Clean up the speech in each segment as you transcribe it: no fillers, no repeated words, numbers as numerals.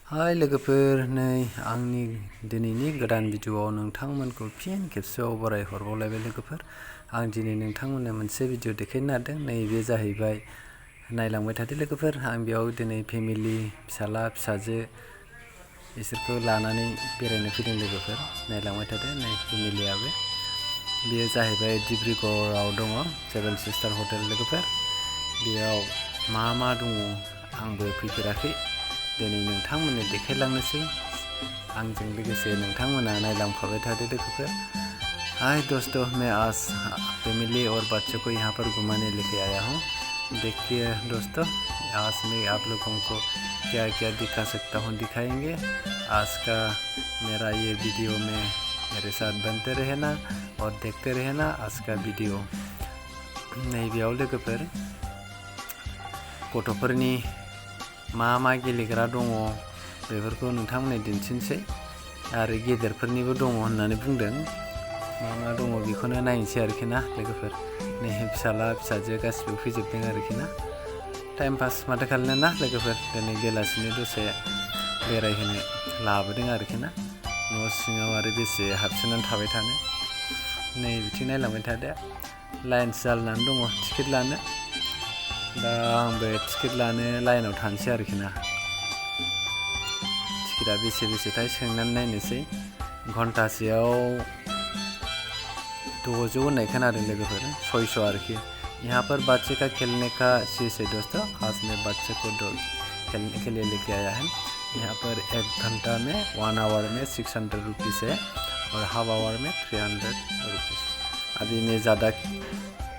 हाय लोगोफोर, नै आंनि दिनैनि गोदान भिडिअआव नोंथांमोनखौ फिन खेबसेयाव बराय हरबावलायबाय लोगोफोर। आं दिनै नोंथांमोननो मोनसे भिडिअ देखायनो नागिरदों। नैबे जाहैबाय, नायलांबाय थादो लोगोफोर। आं बेयाव दिनै फेमिलि, फिसाला फिसाजो इसोरखौ लानानै बेरायनो फैदों लोगोफोर। नायलांबाय थादो, नै फेमिलियाबो। बेयो जाहैबाय डिब्रुगड़आव दङ सेभेन सिस्टार हटेल लोगोफोर। बेयाव मा दङ आंबो फैफेराखै। दिनै नोंथांमोननो देखायलांनोसै। आंजों लोगोसे नोंथांमोना नायलांफाबाय थादो लोगोफोर। हाय दोस्तों, मैं आज फैमिली और बच्चों को यहाँ पर घुमाने लेके आया हूँ। देखिए दोस्तों, आज मैं आप लोगों को क्या क्या दिखा सकता हूँ दिखाएंगे। आज का मेरा ये वीडियो में मेरे साथ बनते रहना और देखते रहना आज का वीडियो। नैबेयाव लोगोफोर गथ'फोरनि मा गेलेग्रा दङ बेफोरखौ नोंथांमोननो दिन्थिनोसै। आरो गेदेरफोरनिबो दङ होननानै बुंदों। मा दङ बेखौनो नायनोसै आरोखि ना लोगोफोर। नै फिसाला फिसाजो गासिबो फैजोबदों आरोखि ना। टाइम पास माथो खालामनो ना लोगोफोर। दिनै बेलासिनि दसे बेरायहोनो लाबोदों आरोखि ना। न' सिङाव आरो बेसे हाबसोनानै थाबाय थानो। नै बिथिं नायलांबाय थादो, लाइनसो जानानै दङ टिकेट लानो। दा आंबो टिकेट लानो लाइनाव थानोसै आरोखि ना। टिकेटआ बेसेथाय सोंनानै नायनोसै। घन्टासेयाव 600 होननाय खोनादों लोगोफोर, 600 आरोखि। यहाँ पर बच्चे का खेलने का चीज़ है दोस्तों। आज मैं बच्चे को खेलने के लिए लेके आया है। यहाँ पर 1 घंटा में 1 आवर में 600 रुपीज़ है और हाफ आवर में 300 रुपीज़। अभी मैं ज़्यादा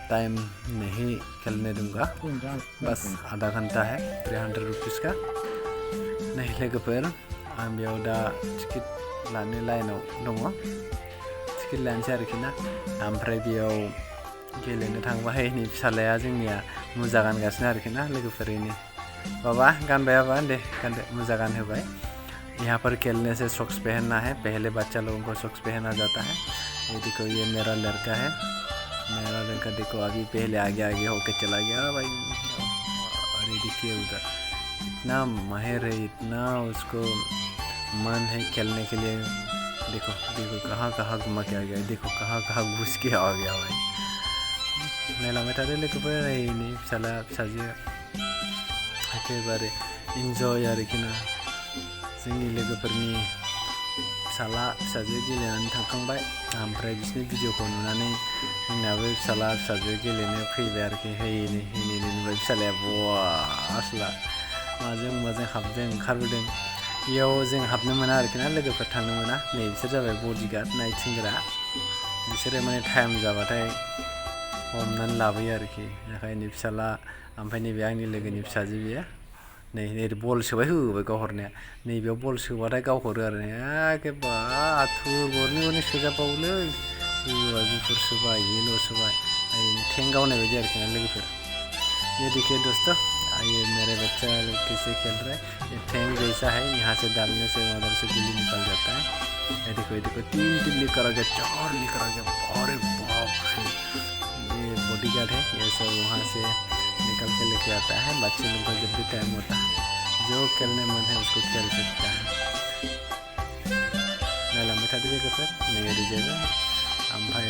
टाइम नहीं खेलने दूंगा, बस आधा घंटा है 300 रुपीज़ का। नहीं लोगोफोर, आं बेयाव दा टिकेट लानो लाइनाव दङ। टिकेट लानोसै आरोखि ना। ओमफ्राय बेयाव गेलेनो थांबाय नै फिसालाया जोंनिया मुजा गानगासिनो आरोखि ना लोगोफोर। नै बाबा गानबाय, बाबा दे गानदो, मुजा गानहोबाय। यहाँ पर खेलने से सॉक्स पहनना है। पहले बच्चा लोगों को सॉक्स पहना जाता है। ये देखो, ये मेरा लड़का है। मेरा लड़का देखो अभी पहले आगे होके चला गया भाई। और ये देखिए उधर इतना माहिर है, इतना उसको मन है खेलने के लिए। देखो कहाँ घुमा के आ गया, देखो कहाँ घुस के आ गया भाई। नायलांबाय थादो लोगोफोर। नै फिसाला फिसाजो एखेबारे इन्जय आरोखि ना। जोंनि लोगोफोरनि फिसाला फिसाजो गेलेनानै थांखांबाय। ओमफ्राय बिसोरनि भिडिअखौ नुनानै जोंनाबो फिसाला फिसाजो गेलेनो फैबाय आरोखि। नै नुबाय फिसालाया बवा आसला माजों हाबदों ओंखारबोदों। बेयाव जों हाबनो मोना आरोखि ना लोगोफोर, थांनो मोना। नै बिसोर जाबाय बडिगार्ड नायथिंग्रा। बिसोरो माने टाइम जाबाथाय हमनानै लाबोयो आरोखि। ओंखायनो फिसाला, ओमफ्राय नैबे आंनि लोगोनि फिसाजो बेयो। नै बल सोबाय होबाय गाव हरनाया। नैबेयाव बल सोबाथाय गाव हरो आरो एखेबारे आथुर गरनै सोजाबावोलै। होबाय, गुफुर सोबाय, येलो सोबाय, थें गावनाय बायदि आरोखि ना लोगोफोर। ये देखिए दोस्तों, ये मेरे बच्चा लोग कैसे खेल रहे हैं। ये ठेंग जैसा है, यहाँ से डालने से उधर से गुल्ली निकल जाता है। ये देखो 3 लेकर आ गया, 4 लेकर आ गया। अरे बाप रे, ये बॉडीगार्ड है। ये सब वहाँ से निकल के लेके आता है। बच्चे लोग का जब भी टाइम होता है, जो खेलने मन है उसको खेल सकता है। नायलांबाय थादो लोगोफोर। नै ओरै जायगाय, ओमफ्राय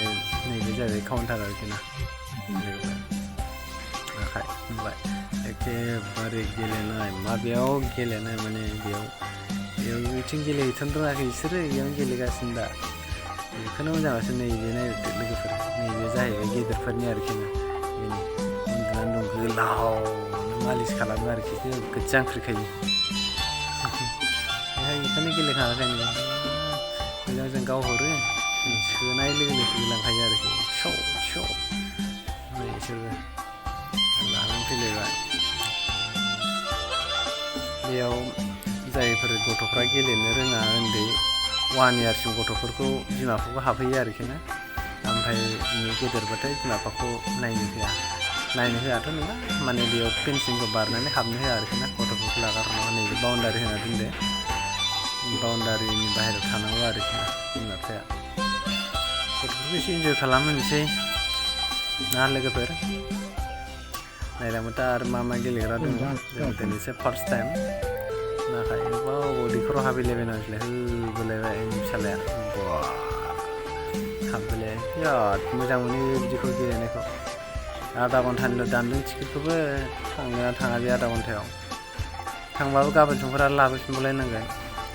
नैबे जाहैबाय काउन्टार आरोखि ना लोगोफोर। आखाइ नुबाय एखेबारे गेलेनाय। माबेयाव गेलेनाय माने बेयाव बिथिं गेलेहैथ'नो रोङाखै बिसोरो, बेयावनो गेलेगासिनो दा। बेखौनो मोजाङासो। नैबे नायदो लोगोफोर, नैबे जाहैबाय गेदेरफोरनि आरोखि ना। बेनो उन्दुनानै दं गोलावनो, मालिस खालामो आरोखि, गोगोद जांख्रिखायो। बेखौनो गेलेखाङाखै मोजांजों गाव हरो, सोनाय लोगो गेलेलांखायो आरोखि। नै बिसोरबो लानानै फैलायबाय। बेयाव जायफोर गथ'फ्रा गेलेनो रोङा, उन्दै 1 इयारसिम गथ'फोरखौ बिमा बिफाखौ हाबहैयो आरोखि ना। ओमफ्राय गेदेरबाथाय बिमा बिफाखौ नायनो होआथ' नङा, माने बेयाव फेन्सिंखौ बारनानै हाबनो होआ आरोखि ना। गथ'फोरखौ लागारनांगौ। नैबे बाउन्डारि होना दोनदो, बाउन्डारिनि बाहेरायाव थानांगौ आरोखि ना बिमा बिफाया। गथ'फोरखौ एसे इन्जय खालामहोनोसै ना लोगोफोर। नायलांबाय था आरो मा गेलेग्रा दङ। दिनैसो फार्स्ट टाइम नाखाय दैखराव हाबहैलायबाय नोंसोरलाय होबोलायबाय फिसालाया बा हाबबोलाय बिराद मोजां मोनो बिदिखौ गेलेनायखौ आधा घन्टानिल' दानदों टिकेटखौबो थांगोना थाङा बे आधा घन्टायाव थांबाबो गाबोन समफोर आरो लाबोफिनबावलायनांगोन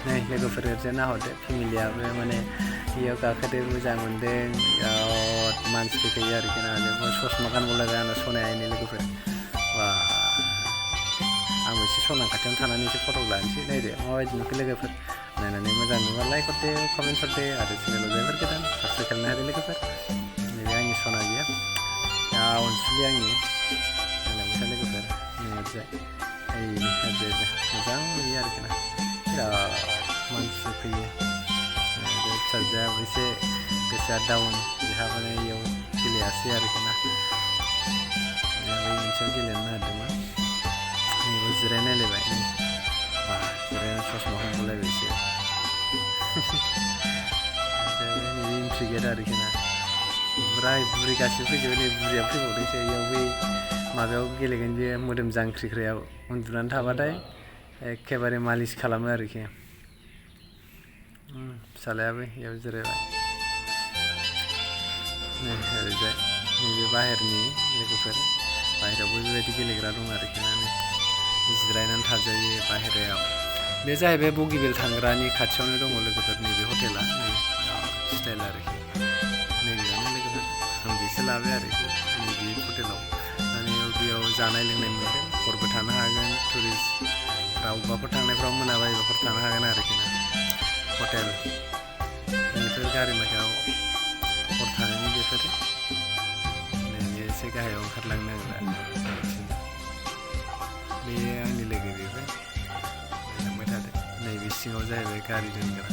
नै लोगोफोर ओरैजाय नाहरदो फेमिलियाबो माने बेयाव गाखोदो मोजां मोनदों बिराद मानसि फैखायो आरोखि ना बेयाव ससमा गानबावलायबाय आंना सनाया लोगोफोर बा आंबो एसे सना खाथियावनो थानानै एसे फट' लानोसै नायदो माबायदि नुखो लोगोफोर नायनानै मोजां नुबा लाइक हरदो कमेन्ट हरदो आरो चेनेलाव जायफोर गोदान साबस्क्राइब खालामनो हादो लोगोफोर नैबे आंनि सना बियो अनसुलि आंनि नायलांबाय लोगोफोर नैजाय ओरैजाय मोजां नुयो आरोखि ना बिराद मानसि फैयो फिसाजोआबो एसे गोसोआ डाउन बेहा माने इयाव गेलेयासै आरोखि ना बै मोनसेयाव गेलेनो नागिरदोंमोन नैबो जिरायनायलायबाय बा जिरायनानै ससमा हमबोलायबायसो नैबे एन्ट्रि गेट आरोखि ना बोराय बुरि गासिबो फैजोबो नै बुरिया फैबावदोंसो इयाव बै माबायाव गेलेगोन जे मोदोम जांख्रिख्रायाव उन्दुनानै थाबाथाय एखेबारे मालिस खालामो आरोखि फिसालायाबो इयाव जिरायबाय नै ओरैजाय नैबे बाहेरनि लोगोफोर बाहेरायावबो बेबायदि गेलेग्रा दं आरोखि ना नै जिरायनानै थाजायो बाहेरायाव बे जाहैबाय बगिबिल थांग्रानि खाथियावनो दङ लोगोफोर नैबे हटेला नै स्टाइल आरोखि नैबेयावनो लोगोफोर आं बेसो लाबाय आरोखि नैबे हटेलाव माने बेयाव जानाय लोंनाय मोनगोन हरबो थानो हागोन टुरिस्ट अबेबाफोर थांनायफ्राव मोनाबायोबा हर थानो हागोन आरोखि ना हटेल बेफोर गारि माखायाव हर थानायनि बेफोरो नैबे एसे गाहायाव ओंखारलांनो नागिरा बे आंनि लोगो बेबो नायलांबाय थादो नैबे सिङाव जाहैबाय गारि दोनग्रा